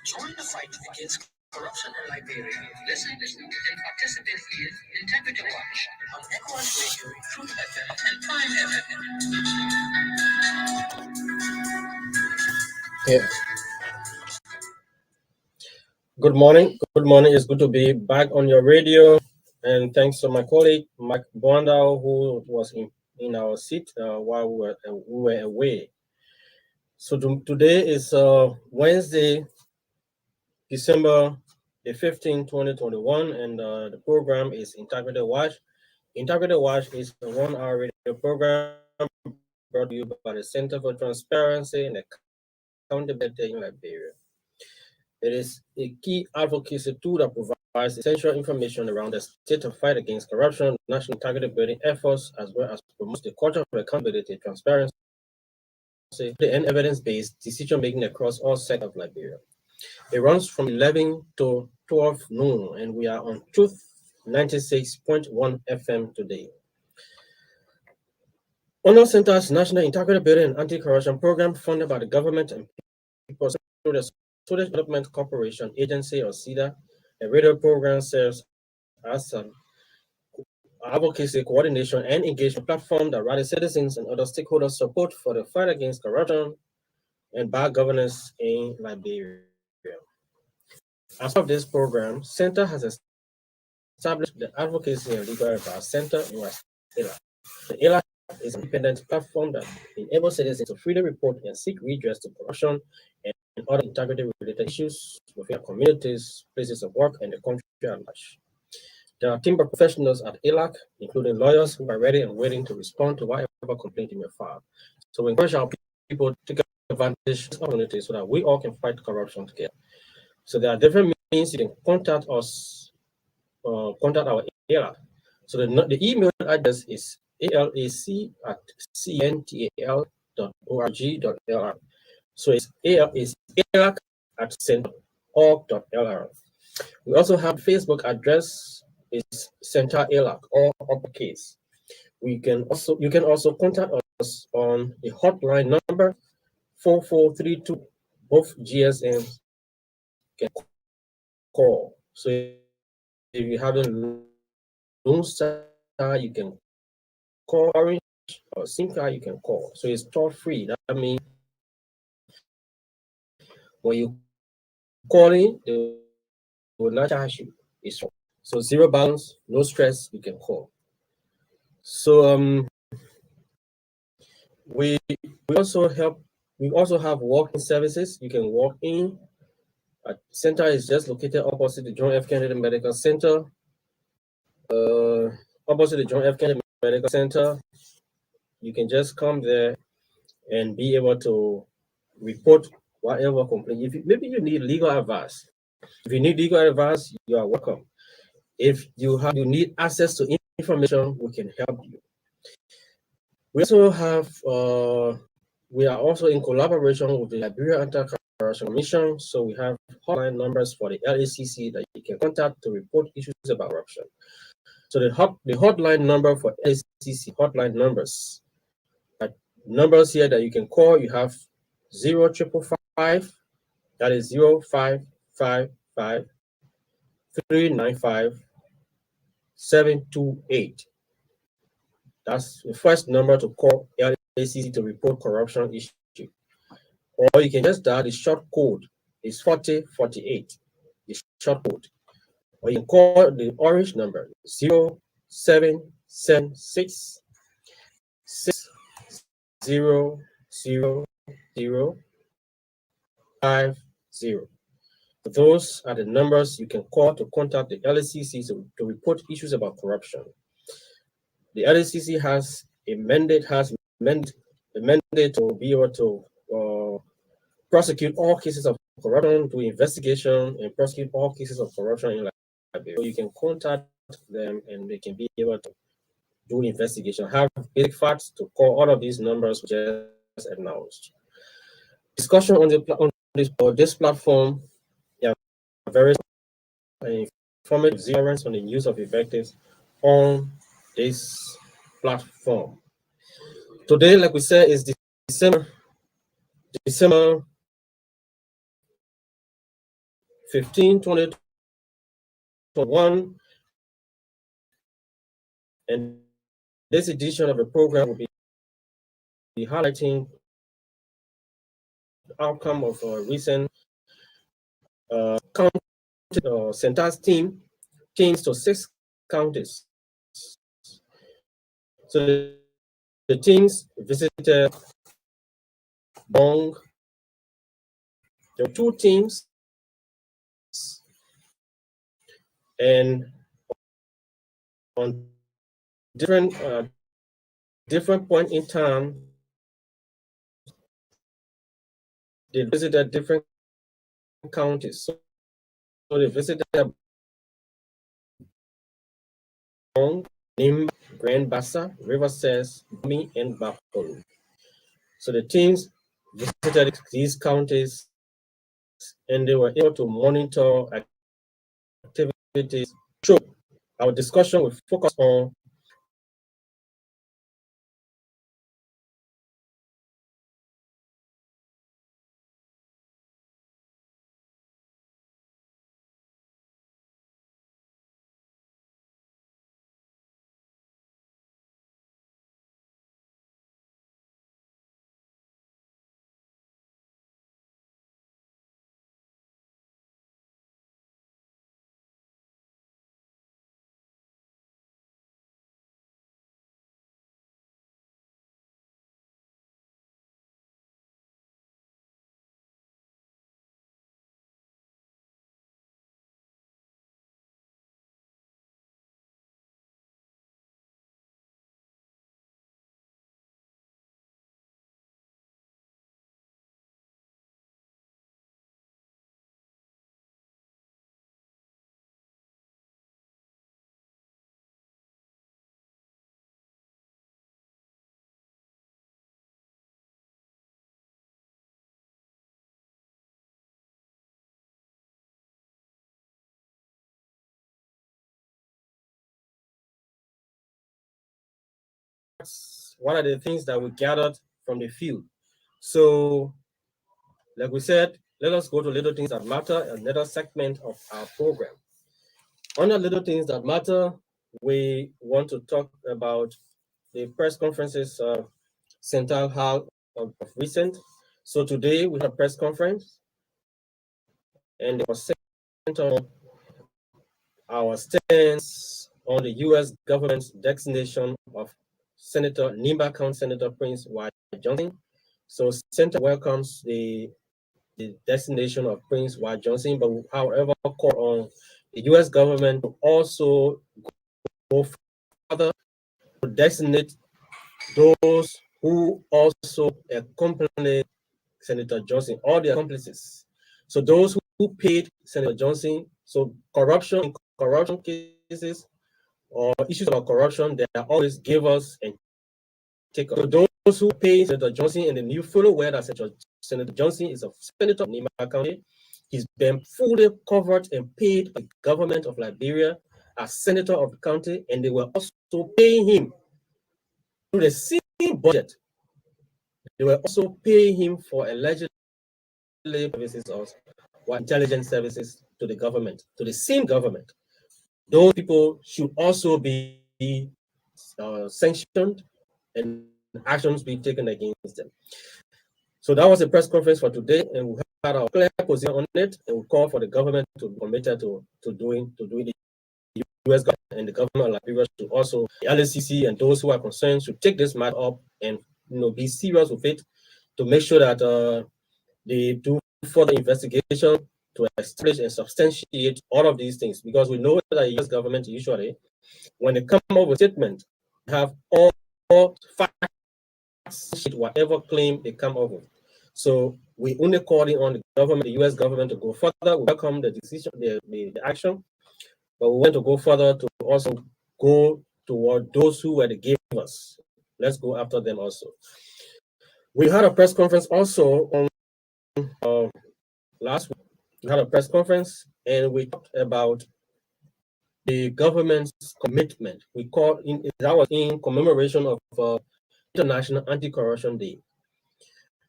Join the fight against corruption in Liberia. Listen and participate in Integrity Watch on Echoes Radio, Truth FM, and Prime FM. Yeah. Good morning. Good morning. It's good to be back on your radio. And thanks to my colleague, Mike Bondao, who was in our seat while we were away. So today is Wednesday, December the 15th, 2021, and the program is Integrity Watch. Integrity Watch is a 1-hour radio program brought to you by the Center for Transparency and Accountability in Liberia. It is a key advocacy tool that provides essential information around the state of fight against corruption, national integrity building efforts, as well as promotes the culture of accountability, transparency, and evidence-based decision-making across all sectors of Liberia. It runs from 11 to 12 noon, and we are on Truth 96.1 FM today. Honor Center's National Integrity Building and Anti-Corruption Program, funded by the government and people through the Student Development Corporation Agency, or CEDA, a radio program serves as an advocacy, coordination, and engagement platform that rallies citizens and other stakeholders' support for the fight against corruption and bad governance in Liberia. As part of this program, CENTAL has established the Advocacy and Legal Advice Center in ELAC. The ELAC is an independent platform that enables citizens to freely report and seek redress to corruption and other integrity-related issues within their communities, places of work, and the country at large. There are a team of professionals at ELAC, including lawyers who are ready and willing to respond to whatever complaint you may file. So we encourage our people to take advantage of this opportunity so that we all can fight corruption together. So there are different means you can contact us, contact our ELAC. So the email address is alac@cental.org.lr. So it's alac@cental.org.lr. We also have Facebook address is CENTAL ELAC, all uppercase. You can also contact us on the hotline number 4432. Both GSMs can call. So if you haven't Lone Star, you can call Orange, or SIM card, you can call. So it's toll free. That means when you call in, they will not charge you. So zero balance, no stress, you can call. So we also have walk-in services. You can walk in. Center is just located opposite the John F. Kennedy Medical Center. Opposite the John F. Kennedy Medical Center. You can just come there and be able to report whatever complaint. Maybe you need legal advice. If you need legal advice, you are welcome. If you need access to information, we can help you. We are also in collaboration with the Liberia Anti-Corruption Commission, so we have hotline numbers for the LACC that you can contact to report issues about corruption. So the hotline number for LACC hotline numbers here that you can call, you have 0555, that is 0555 395 728. That's the first number to call LACC to report corruption issue. Or you can just dial the short code, it's 4048, the short code. Or you can call the orange number, 0776 60050. Those are the numbers you can call to contact the LACC to report issues about corruption. The LACC has a mandate to be able to prosecute all cases of corruption, do investigation, and prosecute all cases of corruption in Liberia. So you can contact them and they can be able to do investigation, have basic facts to call all of these numbers just announced. Discussion on this platform, very informative on the use of effectives on this platform. Today, like we said, is December 15, 2021, and this edition of the program will be highlighting the outcome of a recent county CENTAL's team changed to 6 counties. So the teams visited Bong. There were 2 teams, and on different point in time, they visited different counties. So they visited Bong, Nimba, Grand Bassa, Riverside, Bumi, and Bakolu. So the teams visited these counties, and they were able to monitor activities. So our discussion will focus on what are the things that we gathered from the field. So, like we said, let us go to little things that matter, another segment of our program. Under little things that matter, we want to talk about the press conferences CENTAL held of recent. So today we had a press conference, and it was centered on our stance on the U.S. government's designation of Senator Nimba County Senator Prince Y. Johnson. So CENTAL welcomes the designation of Prince Y. Johnson, but however, call on the U.S. government to also go further to designate those who also accompanied Senator Johnson, all the accomplices. So those who paid Senator Johnson, so corruption cases or issues about corruption, they are always give us and take us. So those who pay Senator Johnson, and then you follow where that Senator Johnson is a senator of Nimba County. He's been fully covered and paid by the government of Liberia as senator of the county, and they were also paying him through the same budget. They were also paying him for alleged services or intelligence services to the government, to the same government. Those people should also be sanctioned and actions be taken against them. So that was a press conference for today, and we had our clear position on it, and we call for the government to be committed to doing the U.S. government and the government of Liberia to also the LACC and those who are concerned should take this matter up and be serious with it to make sure that they do further investigation to establish and substantiate all of these things, because we know that the U.S. government usually, when they come up with a statement, have all facts, whatever claim they come up with. So we only calling on the government, the U.S. government, to go further. We welcome the decision, the action, but we want to go further to also go toward those who were the givers. Let's go after them also. We had a press conference also on last week. We had a press conference and we talked about the government's commitment. We call in that was in commemoration of International Anti-Corruption Day.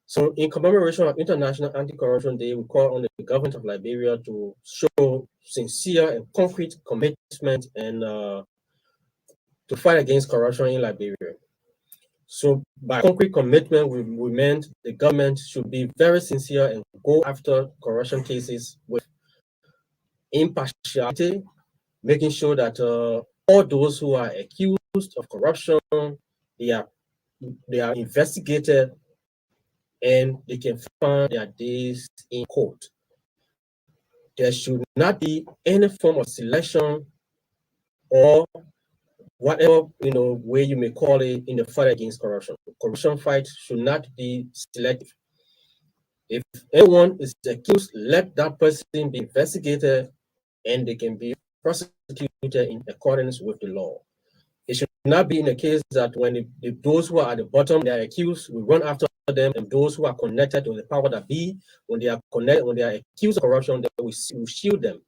So in commemoration of International Anti-Corruption Day, we call on the government of Liberia to show sincere and concrete commitment and to fight against corruption in Liberia. So by concrete commitment, we meant the government should be very sincere and go after corruption cases with impartiality, making sure that all those who are accused of corruption, they are investigated and they can find their days in court. There should not be any form of selection or whatever way you may call it in the fight against corruption. Corruption fight should not be selective. If anyone is accused, let that person be investigated and they can be prosecuted in accordance with the law. It should not be in the case that when those who are at the bottom, they are accused, we run after them, and those who are connected to the power that be, when they are accused of corruption, then we shield them.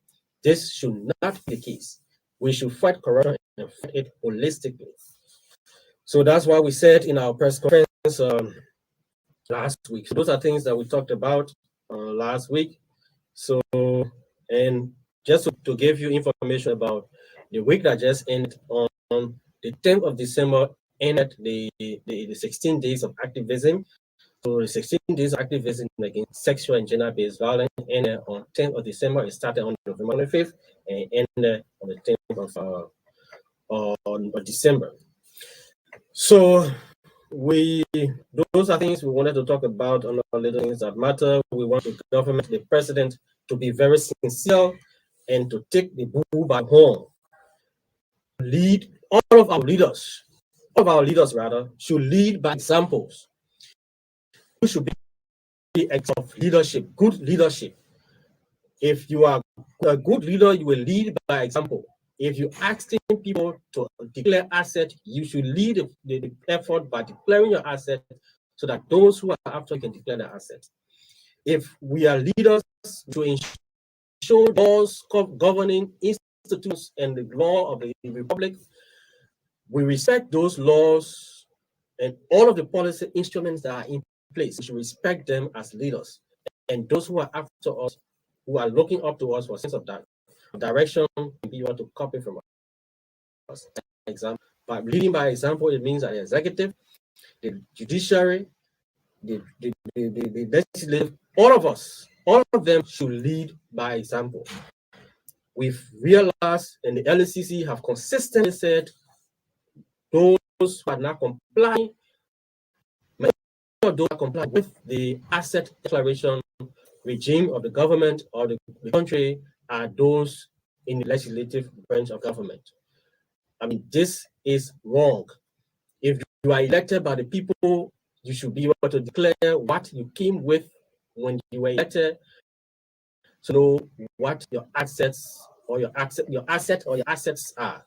This should not be the case. We should fight corruption and fight it holistically. So that's why we said in our press conference last week. So those are things that we talked about last week. So, and just to give you information about the week that just ended on the 10th of December, ended the 16 days of activism. So the 16 days of activism against sexual and gender-based violence ended on 10th of December. It started on November 25th and ended on the 10th of December. So those are things we wanted to talk about on the little things that matter. We want the government, the president, to be very sincere and to take the bull by horn. Lead all of our leaders rather, should lead by examples. We should be examples of leadership, good leadership. If you are a good leader, you will lead by example. If you're asking people to declare asset, you should lead the effort by declaring your asset so that those who are after you can declare their assets. If we are leaders to ensure laws governing institutions and the law of the republic, we respect those laws and all of the policy instruments that are in place. We should respect them as leaders. And those who are after us, who are looking up to us for a sense of that direction, you want to copy from us. Example, but leading by example, it means that the executive, the judiciary, the legislative, all of them should lead by example. We've realized, and the LCC have consistently said, those who are not complying, those are complying with the asset declaration regime of the government or the country are those in the legislative branch of government. I mean, this is wrong. If you are elected by the people, you should be able to declare what you came with when you were elected, to know what your assets or your assets are,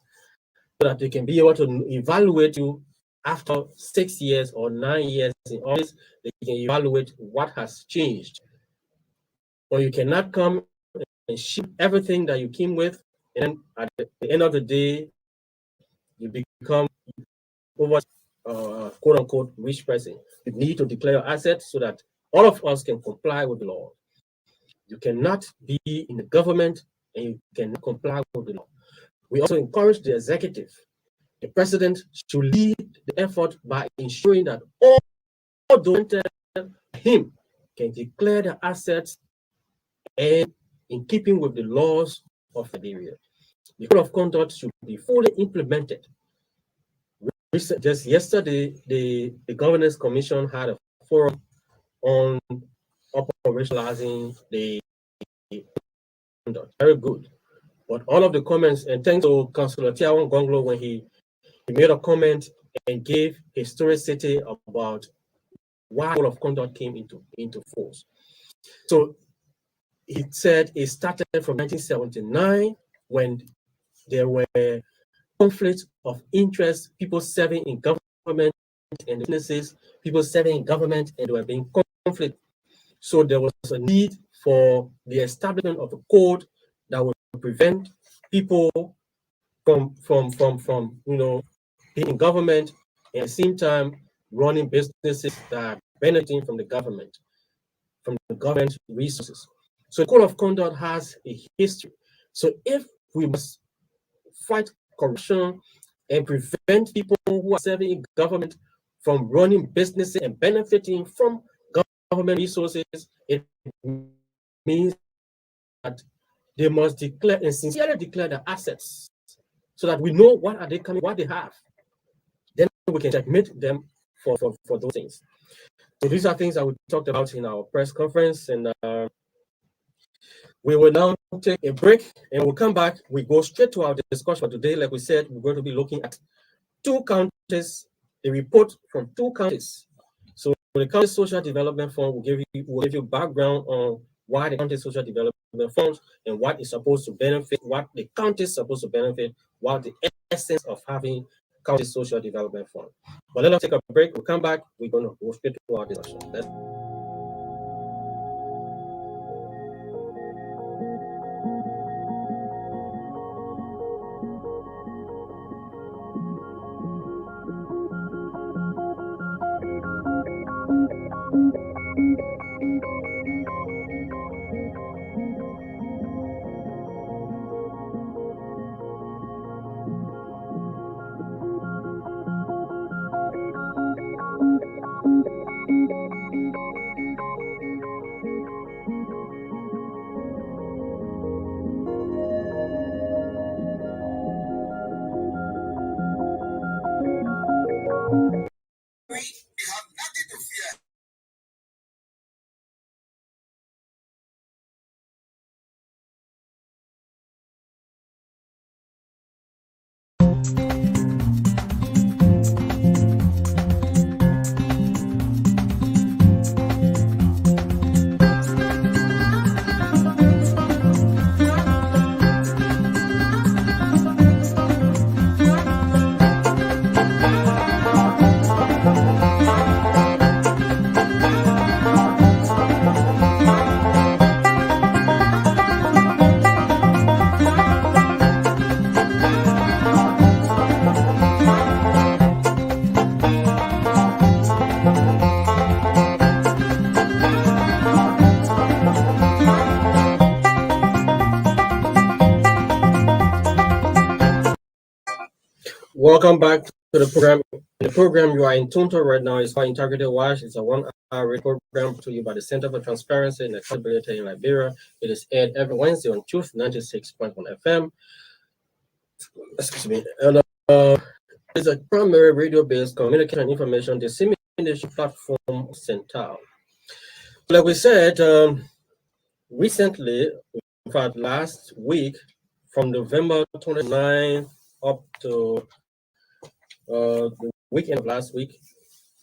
so that they can be able to evaluate you after 6 years or 9 years in office. They can evaluate what has changed. Or you cannot come and ship everything that you came with, and at the end of the day, you become over quote unquote rich person. You need to declare your assets so that all of us can comply with the law. You cannot be in the government and you cannot comply with the law. We also encourage the executive. The president should lead the effort by ensuring that all those him can declare the assets and in keeping with the laws of Liberia. The code of conduct should be fully implemented. Just yesterday, the Governance Commission had a forum on operationalizing the conduct. Very good. But all of the comments, and thanks to Councillor Tiawan Gonglo when he made a comment and gave historicity about why code of conduct came into force. So he said it started from 1979 when there were conflicts of interest, people serving in government and businesses, people serving in government, and there were being conflict. So there was a need for the establishment of a code that would prevent people from being in government and at the same time running businesses that are benefiting from the government resources. So the code of conduct has a history. So if we must fight corruption and prevent people who are serving in government from running businesses and benefiting from government resources, it means that they must declare and sincerely declare their assets so that we know what are they coming, what they have. Then we can checkmate them for those things. So these are things that we talked about in our press conference, and we will now take a break and we'll come back. We go straight to our discussion for today. Like we said, we're going to be looking at two counties, a report from two counties. So the County Social Development Fund will give you background on why the County Social Development Fund and what is supposed to benefit, what the county is supposed to benefit, what the essence of having County Social Development Fund. But let us take a break. We'll come back. We're going to go straight to our discussion. Welcome back to the program. The program you are in tune to right now is called Integrity Watch. It's a 1-hour program to you by the Center for Transparency and Accountability in Liberia. It is aired every Wednesday on Truth 96.1 FM. Excuse me. And it's a primary radio-based communication and information dissemination platform, CENTAL. Like we said, recently, in fact, last week, from November 29th up to the weekend of last week,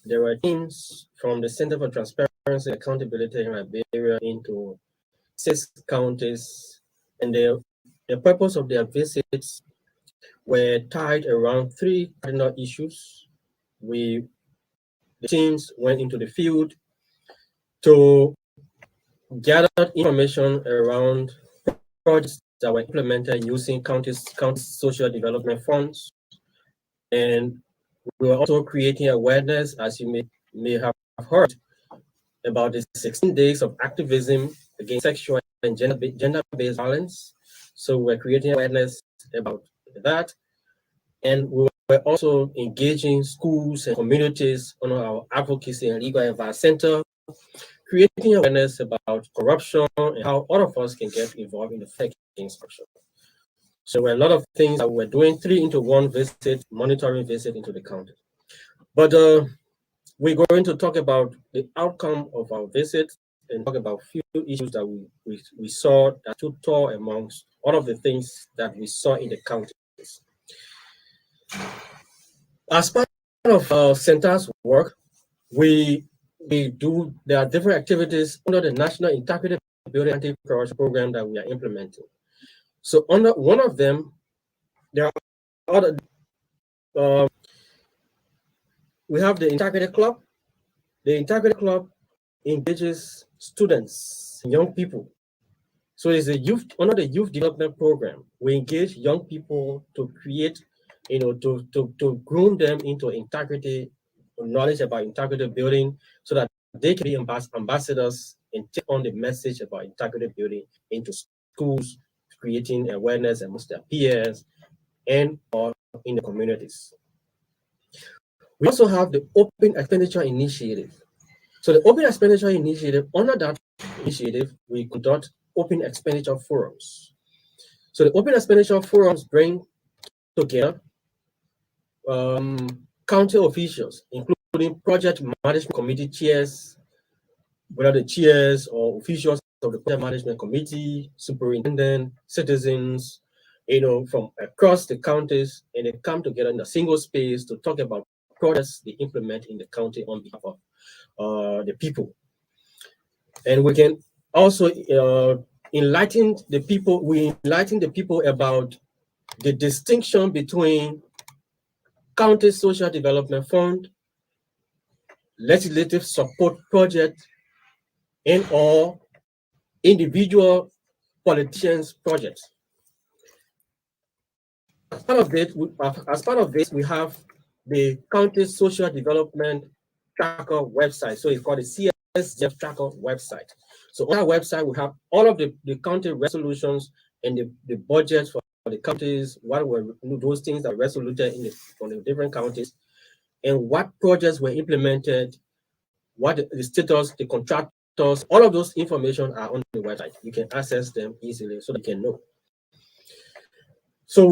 there were teams from the Center for Transparency and Accountability in Liberia into 6 counties, and the purpose of their visits were tied around 3 cardinal issues. The teams went into the field to gather information around projects that were implemented using county social development funds. And we were also creating awareness, as you may have heard, about the 16 days of activism against sexual and gender-based violence. So we're creating awareness about that. And we were also engaging schools and communities on our advocacy and legal advice center, creating awareness about corruption and how all of us can get involved in the fight against corruption. So there were a lot of things that we're doing, 3-into-1 visit, monitoring visit into the county. But we're going to talk about the outcome of our visit and talk about a few issues that we saw that stood tall amongst all of the things that we saw in the counties. As part of CENTAL's work, there are different activities under the National Integrity Building Anti-Corruption Program that we are implementing. So under one of them, there are other, we have the Integrity Club. The Integrity Club engages students, young people. So it's under the youth development program. We engage young people to create, to groom them into integrity knowledge about integrated building so that they can be ambassadors and take on the message about integrated building into schools, creating awareness amongst their peers and or in the communities. We also have the Open Expenditure Initiative. So the Open Expenditure Initiative, under that initiative, we conduct open expenditure forums. So the open expenditure forums bring together county officials, including project management committee chairs, whether the chairs or officials of the project management committee, superintendent, citizens, from across the counties, and they come together in a single space to talk about projects they implement in the county on behalf of the people. And we can also enlighten the people. We enlighten the people about the distinction between county social development fund, legislative support project, and or individual politicians projects. As part of this, we have the county social development tracker website. So it's called the CSDF tracker website. So on our website, we have all of the county resolutions and the budgets for the counties, what were those things that were resoluted from the different counties, and what projects were implemented, what the status, the contractors, all of those information are on the website. You can access them easily so that you can know. So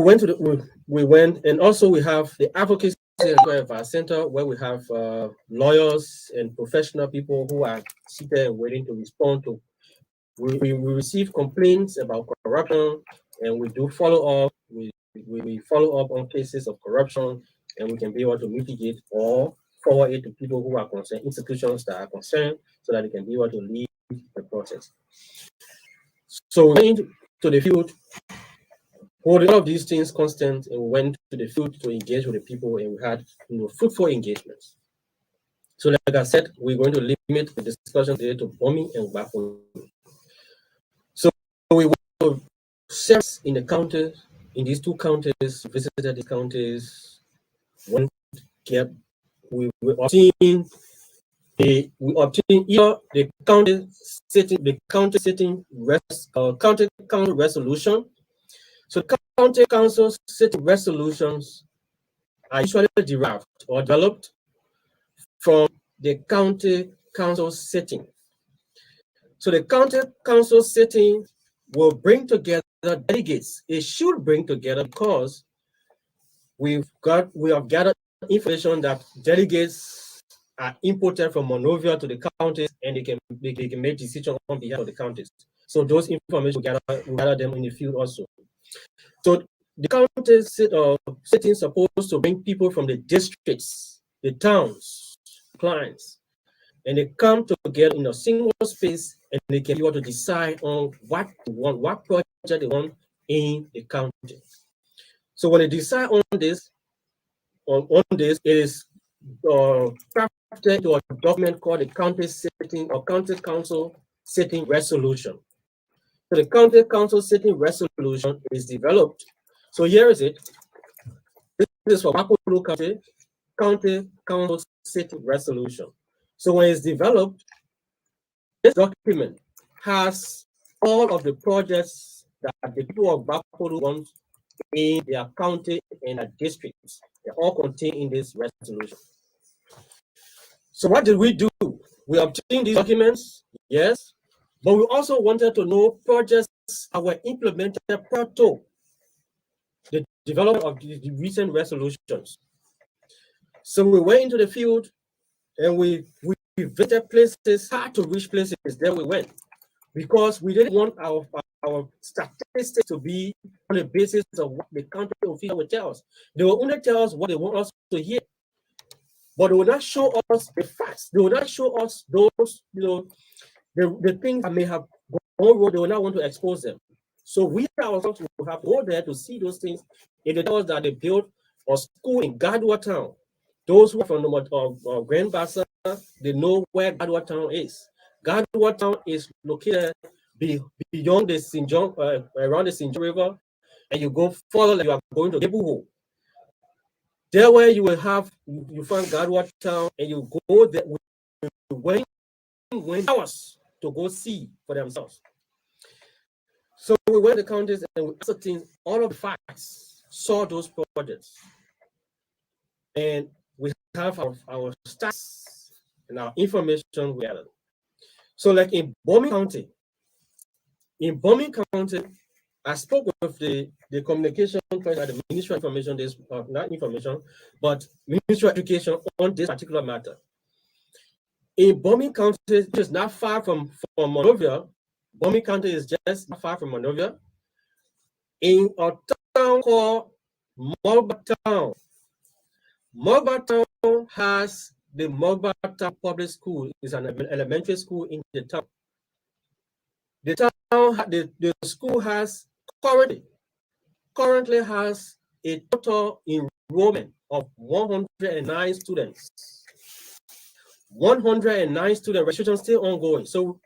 we went, and also we have the advocacy center where we have lawyers and professional people who are seated and waiting to respond to. We receive complaints about corruption, and we do follow up. We follow up on cases of corruption, and we can be able to mitigate or forward it to people who are concerned, institutions that are concerned, so that they can be able to lead the process. So we went to the field, holding all of these things constant, and we went to the field to engage with the people, and we had fruitful engagements. So like I said, we're going to limit the discussion today to bombing and baffling. So we went to service in the counties, in these two counties, visited the counties, went, we obtained either the county sitting county council resolution. So county council sitting resolutions are usually derived or developed from the county council sitting. So the county council sitting will bring together delegates. It should bring together because we have gathered information that delegates are imported from Monrovia to the counties, and they can make decisions on behalf of the counties. So those information we gather them in the field also. So the county sitting is supposed to bring people from the districts, the towns, clients, and they come together in a single space, and they can be able to decide on what they want, what project they want in the county. So when they decide on this, it is crafted to a document called the county sitting or county council sitting resolution. So the county council sitting resolution is developed. So here is it. This is for Wapolu County Council Sitting Resolution. So when it's developed, this document has all of the projects that the people of Wapolu want in their county and their districts. They're all contained in this resolution. So what did we do? We obtained these documents, yes, but we also wanted to know projects that were implemented prior to the development of the recent resolutions. So we went into the field and we visited places, hard to reach places. There we went because we didn't want our statistics to be on the basis of what the county official would tell us. They will only tell us what they want us to hear, but they will not show us the facts. They will not show us those, the things that may have gone wrong. They will not want to expose them. So we ourselves will have to go there to see those things. If they tell us that they built a school in Gadwa Town, those who are from the Grand Bassa, they know where Gadwa Town is. Gadwa Town is located beyond the St. John, around the St. John River, and you go further, like you are going to Gebuho. There where you will have, you find Gadwa town, and you go there, went hours to go see for themselves. So we went to the counties and we ascertained all of the facts, saw those projects, and we have our stats and our information we gathered. So like in Bombing County, I spoke with the communication person at the Ministry of Information, not information, but Ministry of Education on this particular matter. In Bombing County, which is not far from Monrovia, Bombing County is just not far from Monrovia, in a town called Mulba Town. Mulba Town has the Mulba Town Public School. It's an elementary school in the town. The town, the school has currently has a total enrollment of 109 students. 109 student registration still ongoing. So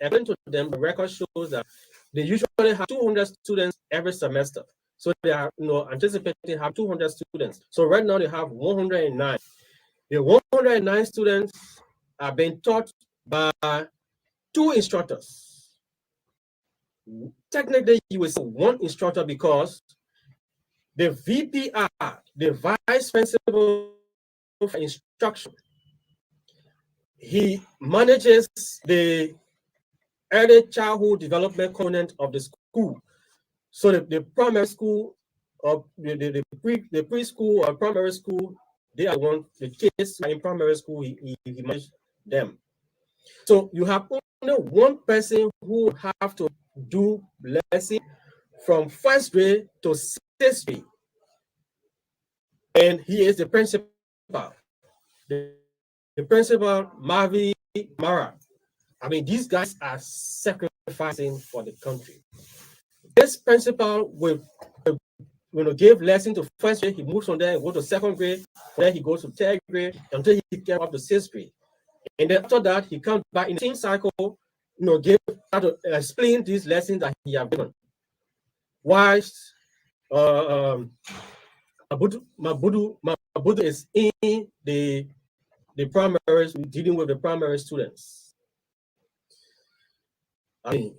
according to them, the record shows that they usually have 200 students every semester. So they are anticipating to have 200 students. So right now they have 109. The 109 students are being taught by 2 instructors. Technically, you will say 1 instructor because the VPR, the vice principal for instruction, he manages the early childhood development component of the school. So the primary school or the preschool or primary school, they are the kids in primary school, he manages them. So you have only one person who have to do lesson from 1st grade to 6th grade. And he is the principal. The principal, Mavi Mara. I mean, these guys are sacrificing for the country. This principal will give lesson to 1st grade, he moves from there and go to 2nd grade, then he goes to 3rd grade until he gets up to 6th grade. And then after that, he comes back in the same cycle, give how to explain these lessons that he has given. Whilst Mabudu is in the primaries, dealing with the primary students. I mean,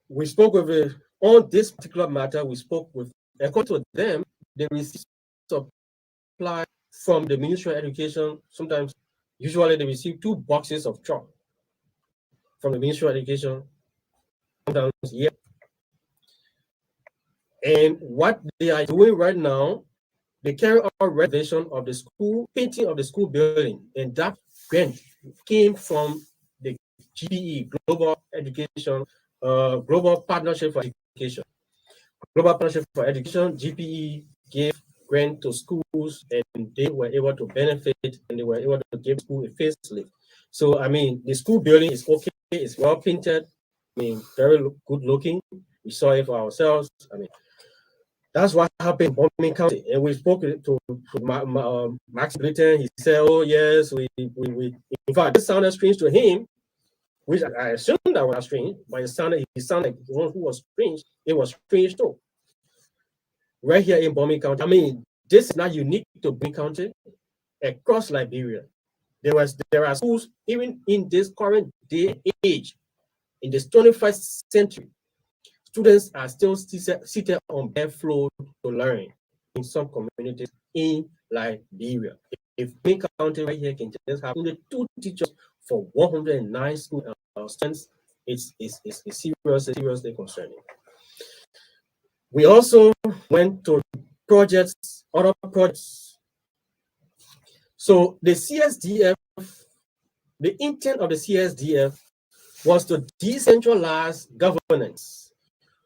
we spoke with on this particular matter. We spoke with, according to them, they receive supply from the Ministry of Education. Sometimes, usually, they receive 2 boxes of chalk from the Ministry of Education. Sometimes, yeah. And what they are doing right now, they carry out renovation of the school, painting of the school building, and that grant came from the GPE, Global Education, Global Partnership for Education. Global Partnership for Education, GPE gave grant to schools, and they were able to benefit, and they were able to give school a facelift. So, I mean, the school building is okay, it's well painted, I mean, very good looking. We saw it for ourselves. I mean, that's what happened in Bombing County. And we spoke to Max Britton. He said, oh, yes, we. In fact, this sounded strange to him, which I assumed that was strange, but he sounded like one who was strange. It was strange too. Right here in Bombing County. I mean, this is not unique to Bombing County. Across Liberia, there are schools, even in this current day and age, in this 21st century, students are still seated on bare floor to learn in some communities in Liberia. If Bombing County right here can just have only 2 teachers for 109 school students, it's seriously concerning. We also went to other projects. So the CSDF, the intent of the CSDF was to decentralize governance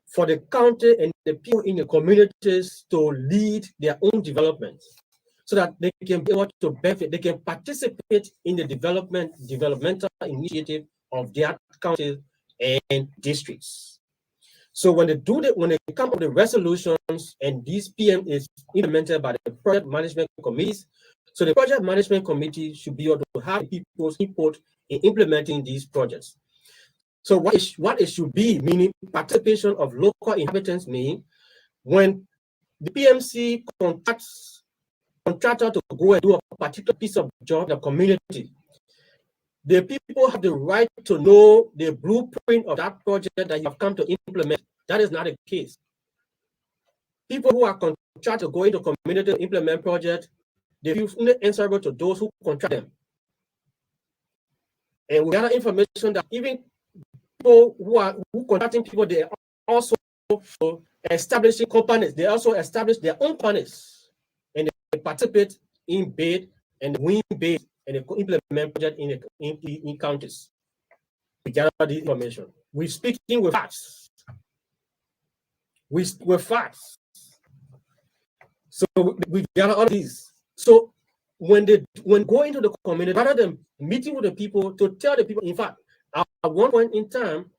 for the county and the people in the communities to lead their own development so that they can be able to benefit, they can participate in the developmental initiative of their counties and districts. So when they come up with the resolutions and these PM is implemented by the project management committees, so the project management committee should be able to have people's input in implementing these projects. So what it should be, meaning participation of local inhabitants, mean when the PMC contacts contractor to go and do a particular piece of job in the community, the people have the right to know the blueprint of that project that you have come to implement. That is not the case. People who are contracted to go into community to implement projects, they feel only answerable to those who contract them. And we gather information that even people who contracting people, they are also establishing companies. They also establish their own companies, and they participate in bid and win bid, and they implement project in counties. We gather the information. We're speaking with facts. With facts. So we gather all of these. So when going to the community, rather than meeting with the people to tell the people, in fact, at one point in time,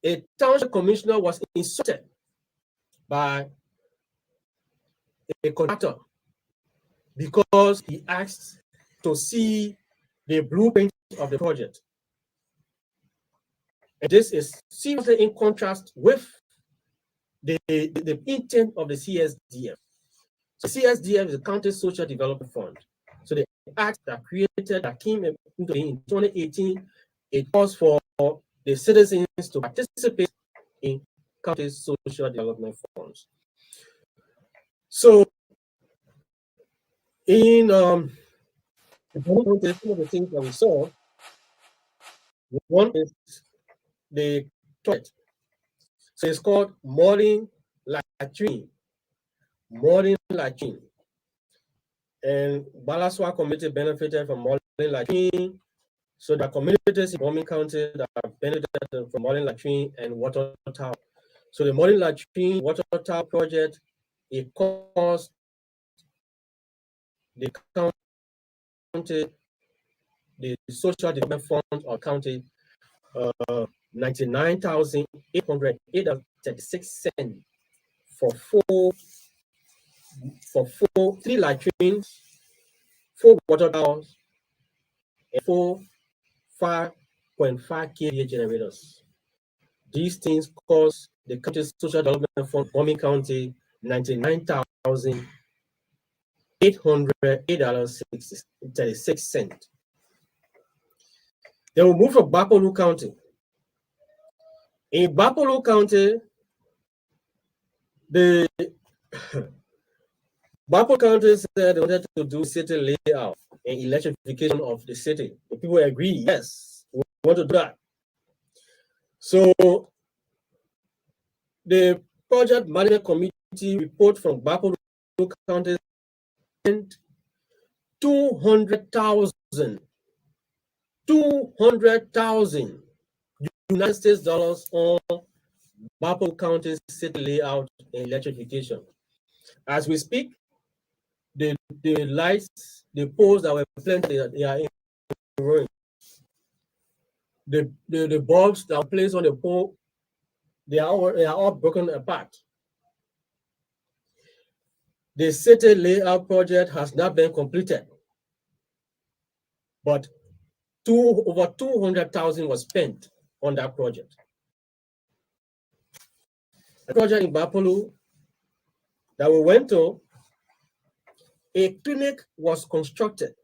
a township commissioner was insulted by a contractor because he asked to see the blueprint of the project. And this is seriously in contrast with the intent of the CSDF. So CSDF is the County Social Development Fund. So the act that came into being in 2018, it calls for the citizens to participate in county social development funds. So in some of the things that we saw, one is the toilet. So it's called modern latrine. Modern latrine. And Balaswa community benefited from modern latrine. So the communities in Bombing County that benefited from modern latrine and water tower. So the modern latrine water tower project, it cost the county, the social development fund of county, 99,836 for three latrines, 4 water towers, and 4 5.5 kVA generators. These things cost the county's social development fund, Bombing County, $99,808.36. Then we move to Bapolu County. In Bapolu County, the Bapolu County said they wanted to do city layout and electrification of the city. The people agree, yes, we want to do that. So the project management committee report from Bapolu County spent $200,000 United States dollars on Bapolu County city layout and electrification. As we speak, the lights, the poles that were planted, they are in ruin. The bulbs that are placed on the pole, they are all broken apart. The city layout project has not been completed, but over $200,000 was spent on that project. A project in Bapolu that we went to, a clinic was constructed.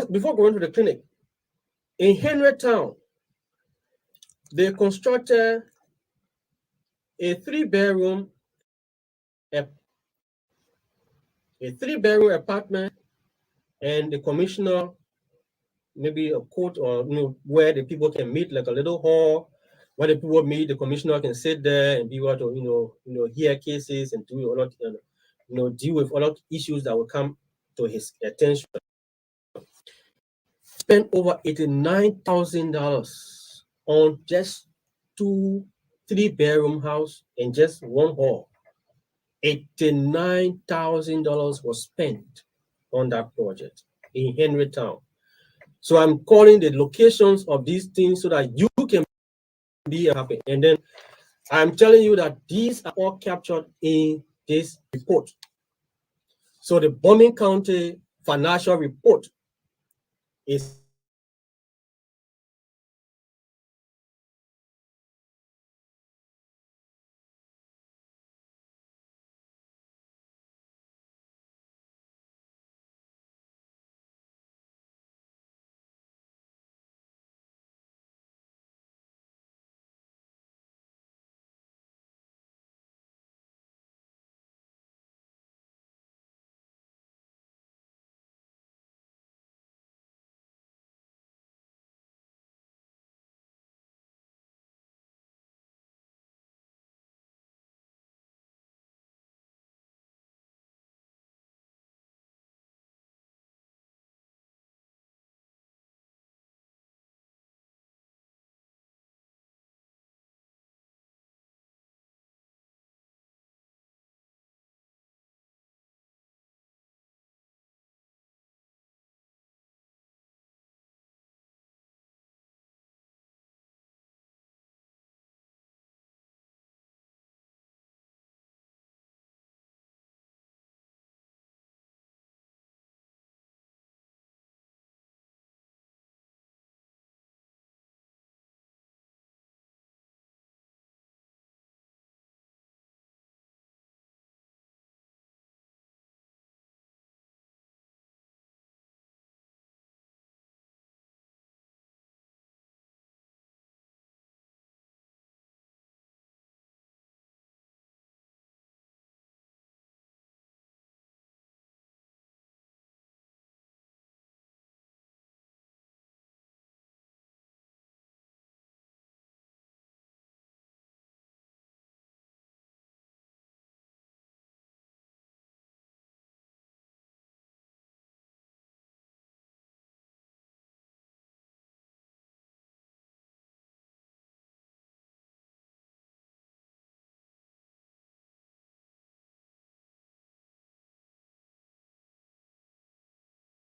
Before going to the clinic, in Henrytown, they constructed a three-bedroom apartment, and the commissioner, maybe a court or where the people can meet, like a little hall where the people meet. The commissioner can sit there and be able to hear cases and do a lot, deal with a lot of issues that will come to his attention. Spent over $89,000 on just 3-bedroom house and just one hall. $89,000 was spent on that project in Henrytown. So I'm calling the locations of these things so that you can be happy. And then I'm telling you that these are all captured in this report. So the Bombing County financial report is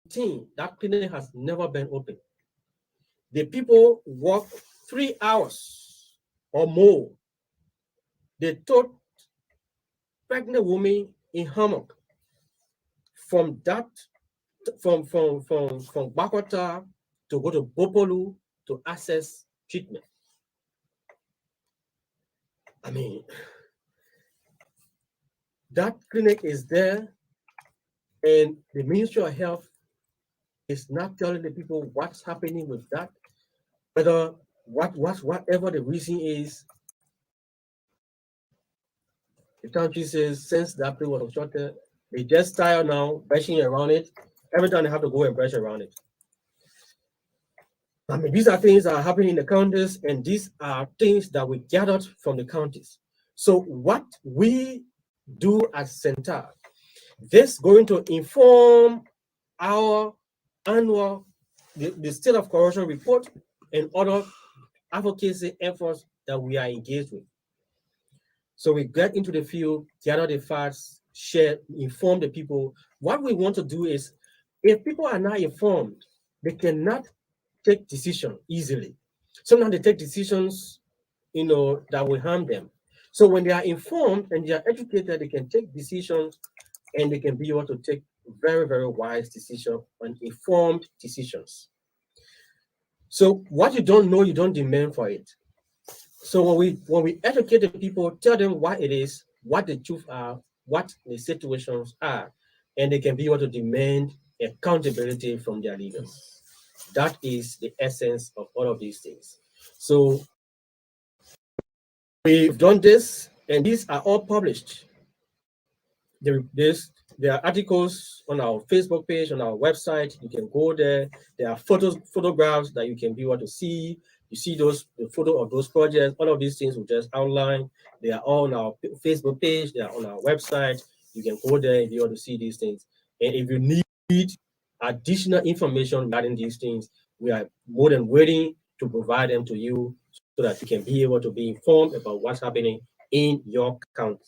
that clinic has never been open. The people work 3 hours or more. They took pregnant women in hammock from that from Bakota to go to Bopolu to access treatment. I mean, that clinic is there, and the Ministry of Health is not telling the people what's happening with that, whether whatever the reason is. The country says since that place was constructed, they just tired now brushing around it. Every time they have to go and brush around it. I mean, these are things that are happening in the counties, and these are things that we gathered from the counties. So what we do at CENTAL, this going to inform our annual the state of corruption report and other advocacy efforts that we are engaged with. So we get into the field, gather the facts, share, inform the people. What we want to do is, if people are not informed, they cannot take decisions easily. Sometimes they take decisions, that will harm them. So when they are informed and they are educated, they can take decisions and they can be able to take very, very wise decisions and informed decisions. So what you don't know, you don't demand for it. So when we educate the people, tell them what it is, what the truth are, what the situations are, and they can be able to demand accountability from their leaders. That is the essence of all of these things. So we've done this, and these are all published. There are articles on our Facebook page, on our website. You can go there. There are photographs that you can be able to see. You see the photo of those projects. All of these things we just outline. They are all on our Facebook page. They are on our website. You can go there and be able to see these things. And if you need additional information regarding these things, we are more than willing to provide them to you so that you can be able to be informed about what's happening in your county.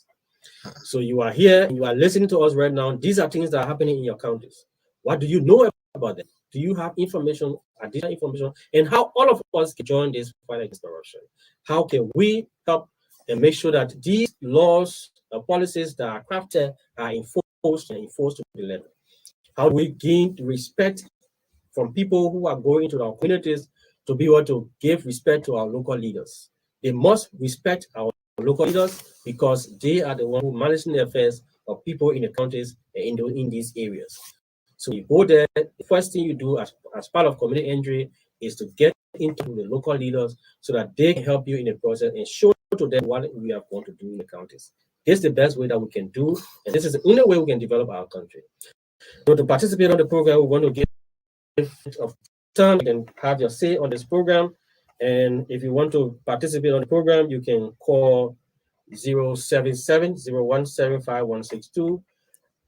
So you are here, you are listening to us right now. These are things that are happening in your counties. What do you know about them? Do you have information, additional information, and how all of us can join this fight against corruption? How can we help and make sure that these laws, policies that are crafted are enforced to the letter? How do we gain respect from people who are going into our communities to be able to give respect to our local leaders? They must respect our local leaders because they are the ones who manage the affairs of people in the counties and in these areas. So you go there, the first thing you do as part of community injury is to get into the local leaders so that they can help you in the process and show to them what we are going to do in the counties. This is the best way that we can do, and this is the only way we can develop our country. So to participate on the program, we want to give of time. You can have your say on this program. And if you want to participate on the program, you can call 077-0175162.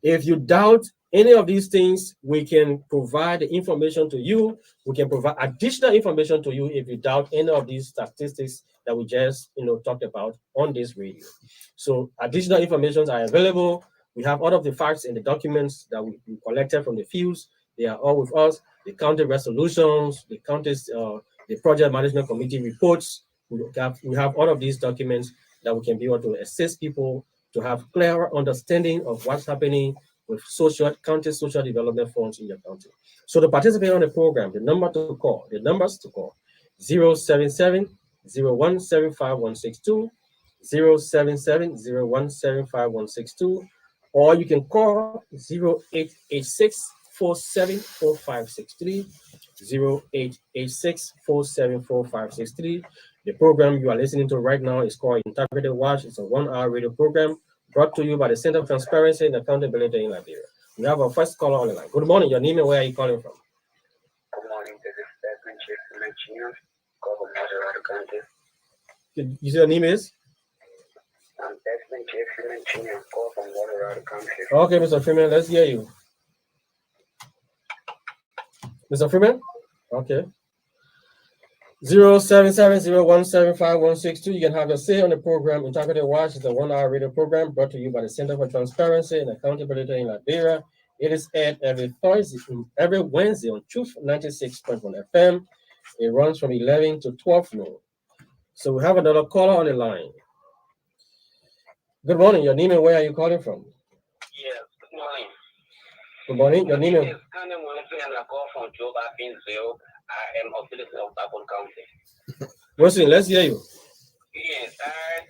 If you doubt any of these things, we can provide the information to you. We can provide additional information to you if you doubt any of these statistics that we just talked about on this radio. So additional information are available. We have all of the facts and the documents that we collected from the fields. They are all with us. The county resolutions, the county's the project management committee reports. We have all of these documents that we can be able to assist people to have clearer understanding of what's happening with county social development funds in your county. So to participate on the program, the numbers to call, 077-0175162, 077-0175162, or you can call 0886-474563, 0886-474563. The program you are listening to right now is called Integrated Watch. It's a 1-hour radio program brought to you by the Center for Transparency and Accountability in Liberia. We have our first caller on the line. Good morning. Your name and where are you calling from? Good morning. This is Desmond Chief Jr., call from Colorado County. You say your name is? I'm Desmond Chief Jr., call from Colorado County. Okay, Mr. Freeman, let's hear you. Mr. Freeman? Okay. 077-0175162. You can have your say on the program. Integrated Watch is a 1-hour radio program brought to you by the Center for Transparency and Accountability in Liberia. It is aired every Wednesday on Truth 96.1 FM. It runs from 11 to 12 noon. So we have another caller on the line. Good morning. Your name and where are you calling from? Yes, good morning. Good morning. Your name My and name is Kanye Monson and I call from Joba, Pinsville. I am a citizen of Babon County. Wesley, let's hear you. Yes, and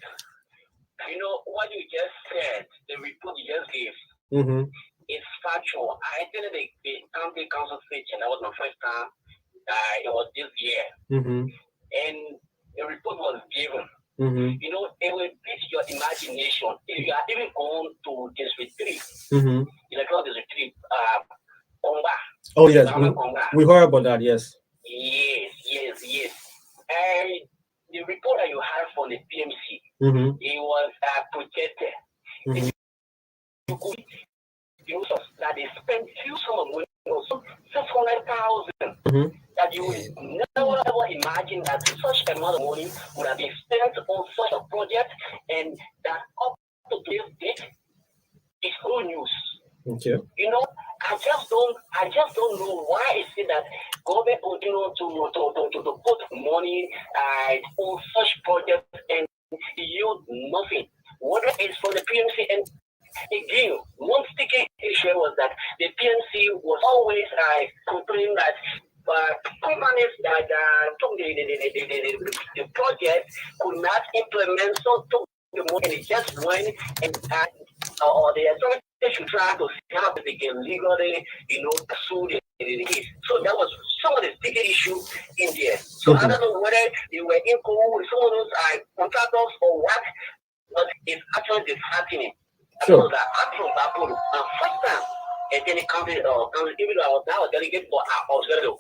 what you just said, the report you just gave, Mm-hmm. is factual. I attended the county council speech and that was my first time. It was this year. Mm-hmm. And the report was given. Mm-hmm. It will beat your imagination. If you are even going to District 3, Mm-hmm. District 3, Konga. Oh yes, Konga. we heard about that. Yes. Yes. And the report that you had from the PMC, Mm-hmm. it was projected. Mm-hmm. You could that they spent few sum of money, some 600,000. Mm-hmm. That you will never ever imagine that such amount of money would have been spent on such a project, and that up to this date is no news. Okay. I just don't know why is it that government continue to put money on such projects and yield nothing. Whether it's from the PMC, and again, one sticky issue was that the PMC was always complaining that companies that took the project could not implement, so took the money and it just went and or the authorities should try to see how they can legally, pursue the case. So that was some of the sticky issue in there. So I don't know whether they were in cool with some of those contractors or what, but it's actually disheartening. Sure. That actual first time and then it comes even though I was now a delegate for observing the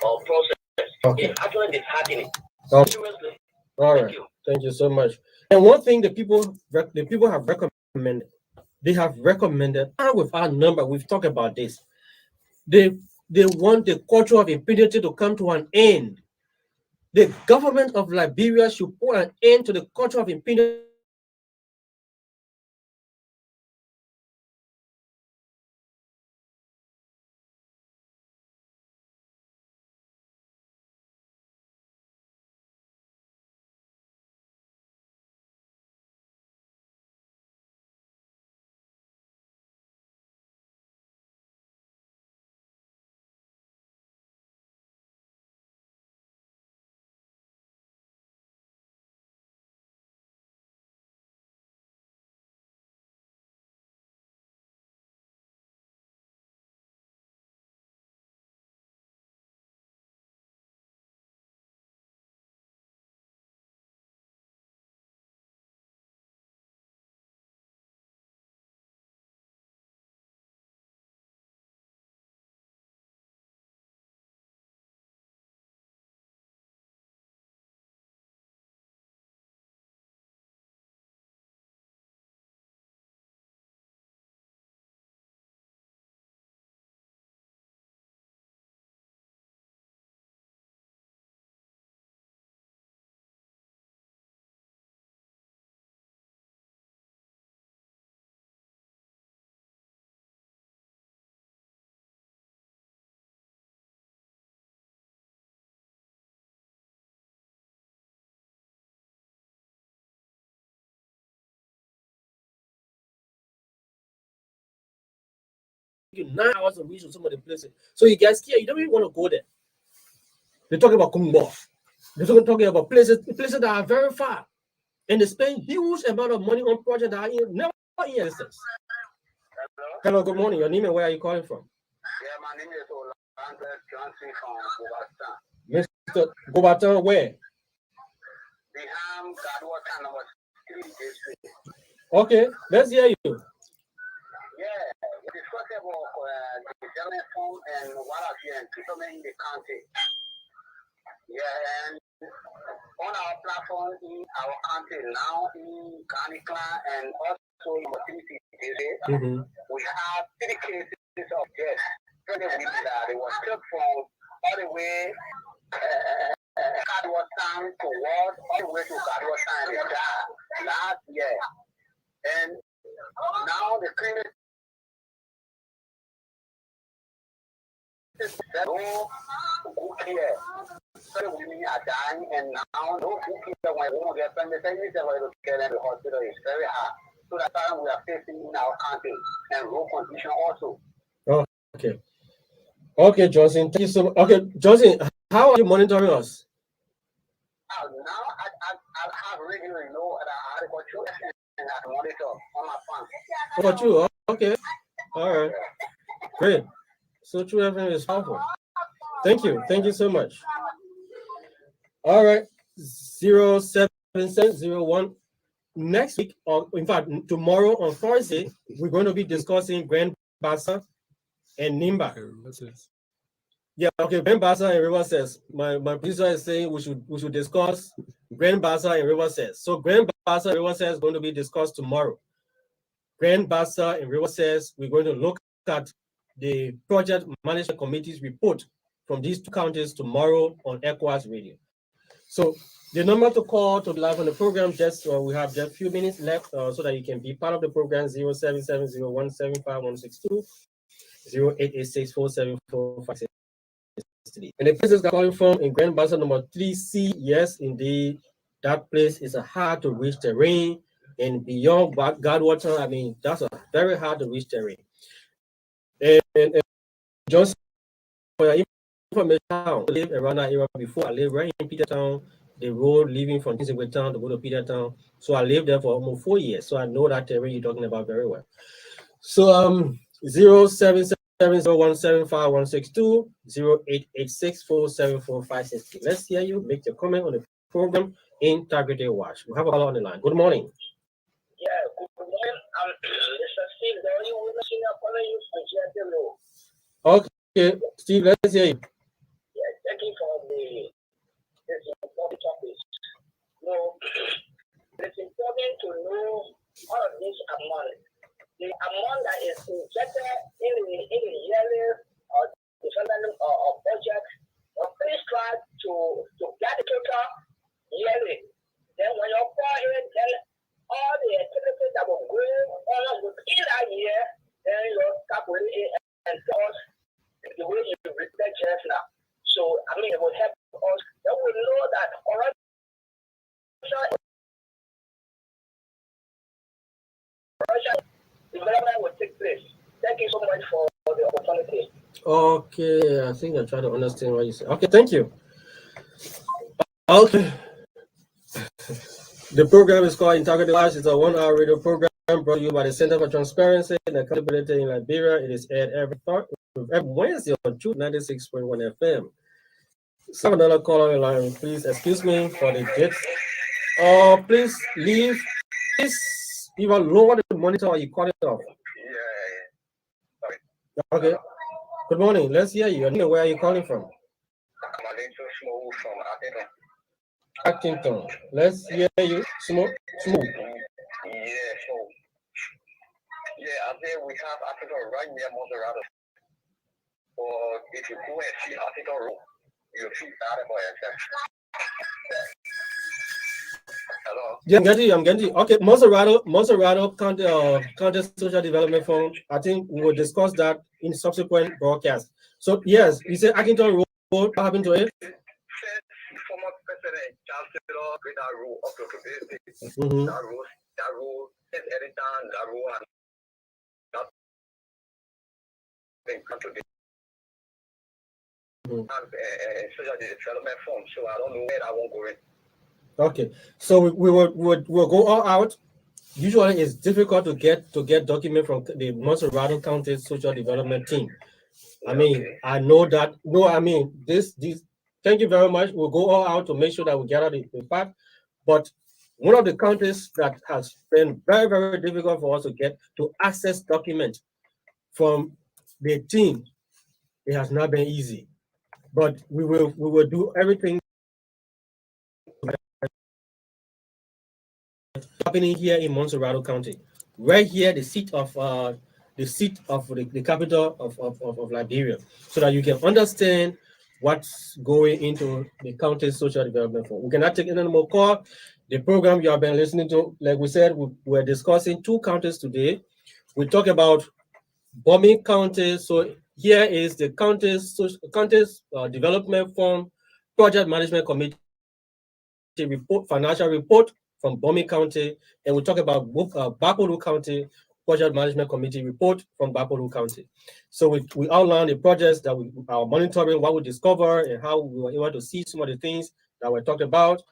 whole process. Okay. It's actually disheartening. Okay. Seriously. All right. Thank you so much. And one thing the people have recommended, with our number, we've talked about this. They want the culture of impunity to come to an end. The government of Liberia should put an end to the culture of impunity. You 9 hours to reach to some of the places. So you get scared. You don't even want to go there. They're talking about Kumbo. They're talking about places that are very far. And they spend huge amount of money on projects that are never in existence. Hello, good morning. Your name and where are you calling from? Yeah, my name is Orlando Johnson from Gobatan. Mr. Gobatan, where? Biham, Gadwata, number 3 district. Okay, let's hear you. Yeah, we discussed about the development fund and what have you and treatment in the county. Yeah, and on our platform in our country now in Kanikla and also in Motility, we have 3 cases of death. They were took from all the way Kadwastan to Ward, all the way to Kadwastan and died last year. And now the clinic No good care. So women are dying, and now no good care when we get from the service to care in the hospital is very hard. So that's why we are facing in our country and road condition also. Oh, okay. Okay, Johnson. Thank you so much. Okay, Johnson, how are you monitoring us? Now I have radio, and I got you and I monitor on my phone. How about you? Okay. All right. Great. So True FM is powerful. Thank you. Thank you so much. All right. 07701. Next week, or in fact, tomorrow on Thursday, we're going to be discussing Grand Bassa and Nimba. Yeah, okay. Grand Bassa and River says. My producer is saying we should discuss Grand Bassa and River says. So Grand Bassa and River says is going to be discussed tomorrow. Grand Bassa and River says we're going to look at the project management committee's report from these two counties tomorrow on ECOWAS radio. So the number to call to be live on the program, just we have just a few minutes left so that you can be part of the program, 07701756162, 0886474563. And the places that calling from in Grand Bassa number 3C, yes, indeed, that place is a hard to reach terrain. And beyond Godwater, I mean, that's a very hard to reach terrain. And just for your information, I live around that area before. I live right in Petertown, the road leaving from Kingsway Town to go to Petertown. So I lived there for almost 4 years. So I know that terrain you're talking about very well. So 07701756162, 0886474563. Let's hear you. Make your comment on the program Integrity Watch. We have a caller on the line. Good morning. Yeah, good morning. Mr. Steve, are you with us? I'm calling you from GTL. Okay, Steve, let's hear you. Yeah, thank you for this important topic. It's important to know all of this amount. The amount that is injected in the yearly development of budget, please try to get the total yearly. Then when you call it, then all the activities that will go on within that year, then you calculate it and us the way you reflect just now. So, I mean, it will help us. Then we know that development will take place. Thank you so much for the opportunity. Okay, I think I try to understand what you said. Okay, thank you. Okay. The program is called Integrity Watch. It's a 1-hour radio program brought to you by the Center for Transparency and Accountability in Liberia. It is aired every Wednesday on June 96.1 FM. Some another call on the line. Please excuse me for the date. Please leave. Please either lower the monitor or you cut it off. Yeah. Okay. Good morning. Let's hear you. Where are you calling from? From Actington. Let's hear you. Smooth. Yeah, so I think we have Actington right near Monserrate. Or if you go and see Actington Road, you'll see that about yourself. Hello. Yeah, I'm getting you. Okay, Monserrate County Social Development Fund. I think we will discuss that in subsequent broadcasts. So yes, you said Actington Road. What happened to it? Former President Chancellor with that road up to today. Mm-hmm. That road, since any time, that road and that thing come today. Social development fund, so I don't know where I won't go in. Okay, so we will go all out. Usually, it's difficult to get document from the Monserrate County Social Development Team. I mean, okay. I know that. No, I mean this. Thank you very much. We'll go all out to make sure that we gather the fact. But one of the countries that has been very, very difficult for us to get to access documents from the team, it has not been easy. But we will do everything happening here in Monserrate County, right here, the seat of the capital of Liberia, so that you can understand what's going into the county social development fund. We cannot take any more call. The program you have been listening to, like we said, we're discussing two counties today. We talk about bombing counties. So Here is the county's development fund project management committee report, financial report from Bomi County, and we talk about Bapolu County project management committee report from Bapolu County. So we outline the projects that we are monitoring, what we discover, and how we were able to see some of the things that were talked about.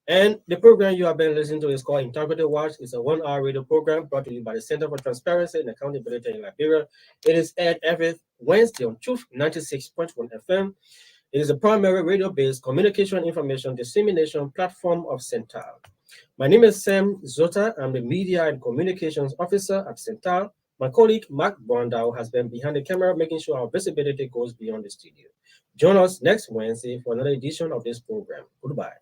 And the program you have been listening to is called Integrity Watch. It's a 1 hour radio program brought to you by the Center for Transparency and Accountability in Liberia. It is aired every Wednesday on Truth 96.1 FM. It is a primary radio-based communication information dissemination platform of CENTAL. My name is Sam Zota. I'm the Media and Communications Officer at CENTAL. My colleague Mark Bondau has been behind the camera, making sure our visibility goes beyond the studio. Join us next Wednesday for another edition of this program. Goodbye.